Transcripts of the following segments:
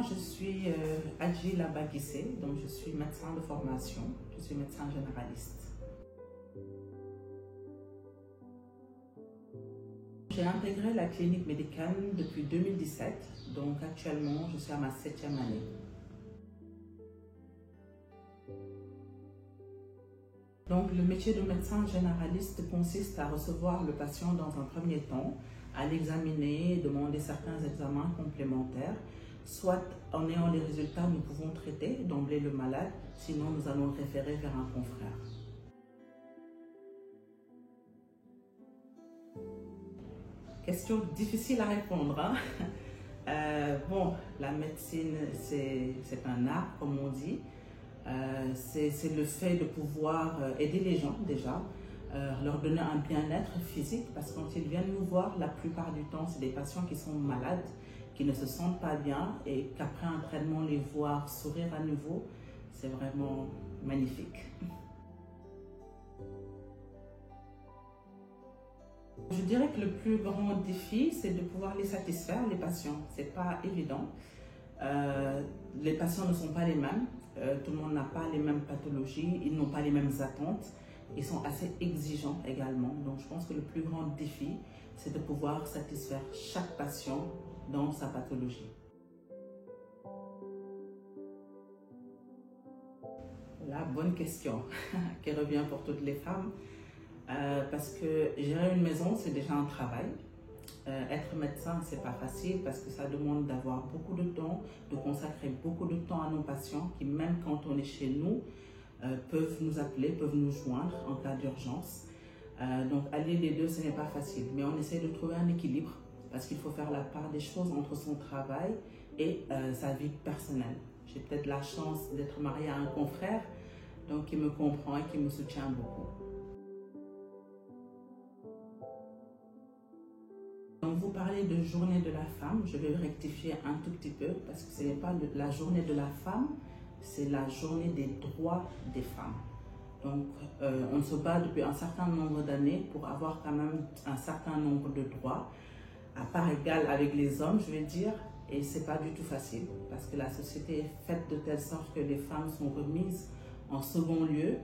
je suis Adji Labagissé, donc je suis médecin de formation, je suis médecin généraliste. J'ai intégré la clinique médicale depuis 2017, donc actuellement je suis à ma 7e année. Donc le métier de médecin généraliste consiste à recevoir le patient dans un premier temps, à l'examiner, demander certains examens complémentaires. Soit en ayant les résultats, nous pouvons traiter d'emblée le malade, sinon nous allons le référer vers un confrère. Question difficile à répondre, hein? Bon, la médecine, c'est un art, comme on dit. C'est le fait de pouvoir aider les gens déjà, leur donner un bien-être physique, parce que quand ils viennent nous voir, la plupart du temps, c'est des patients qui sont malades, qui ne se sentent pas bien, et qu'après un traitement, les voir sourire à nouveau, c'est vraiment magnifique. Je dirais que le plus grand défi, c'est de pouvoir les satisfaire, les patients. C'est pas évident. Les patients ne sont pas les mêmes. Tout le monde n'a pas les mêmes pathologies, ils n'ont pas les mêmes attentes. Ils sont assez exigeants également. Donc, je pense que le plus grand défi, c'est de pouvoir satisfaire chaque patient dans sa pathologie. La bonne question qui revient pour toutes les femmes. Parce que gérer une maison, c'est déjà un travail. Être médecin, c'est pas facile parce que ça demande d'avoir beaucoup de temps, de consacrer beaucoup de temps à nos patients qui, même quand on est chez nous, peuvent nous appeler, peuvent nous joindre en cas d'urgence. Donc allier les deux, ce n'est pas facile, mais on essaie de trouver un équilibre parce qu'il faut faire la part des choses entre son travail et sa vie personnelle. J'ai peut-être la chance d'être mariée à un confrère, donc qui me comprend et qui me soutient beaucoup. Donc vous parlez de journée de la femme, je vais rectifier un tout petit peu parce que ce n'est pas la journée de la femme, c'est la journée des droits des femmes. Donc on se bat depuis un certain nombre d'années pour avoir quand même un certain nombre de droits, à part égale avec les hommes, je vais dire, et c'est pas du tout facile parce que la société est faite de telle sorte que les femmes sont remises en second lieu.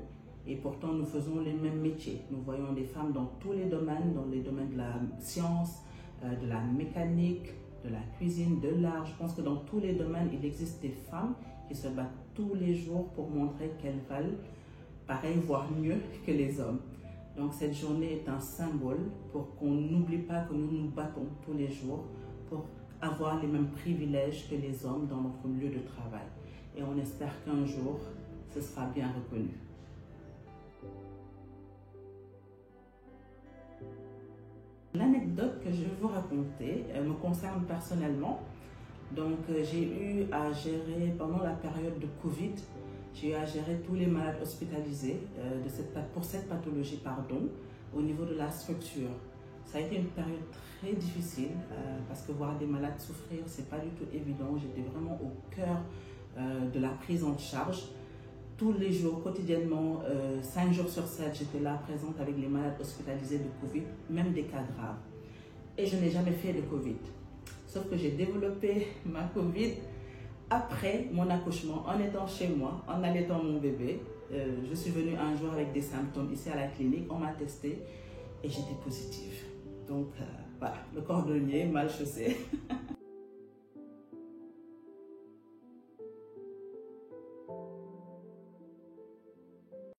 Et pourtant, nous faisons les mêmes métiers. Nous voyons des femmes dans tous les domaines de la science, de la mécanique, de la cuisine, de l'art. Je pense que dans tous les domaines, il existe des femmes qui se battent tous les jours pour montrer qu'elles valent pareil, voire mieux que les hommes. Donc cette journée est un symbole pour qu'on n'oublie pas que nous nous battons tous les jours pour avoir les mêmes privilèges que les hommes dans notre lieu de travail. Et on espère qu'un jour, ce sera bien reconnu. L'anecdote que je vais vous raconter me concerne personnellement. Donc j'ai eu à gérer pendant la période de Covid, j'ai eu à gérer tous les malades hospitalisés pour cette pathologie, au niveau de la structure. Ça a été une période très difficile parce que voir des malades souffrir, c'est pas du tout évident. J'étais vraiment au cœur de la prise en charge. Tous les jours, quotidiennement, 5 jours sur 7, j'étais là présente avec les malades hospitalisés de Covid, même des cas graves. Et je n'ai jamais fait de Covid. Sauf que j'ai développé ma Covid après mon accouchement, en étant chez moi, en allaitant mon bébé. Je suis venue un jour avec des symptômes ici à la clinique, on m'a testé et j'étais positive. Donc voilà, le cordonnier mal chaussé.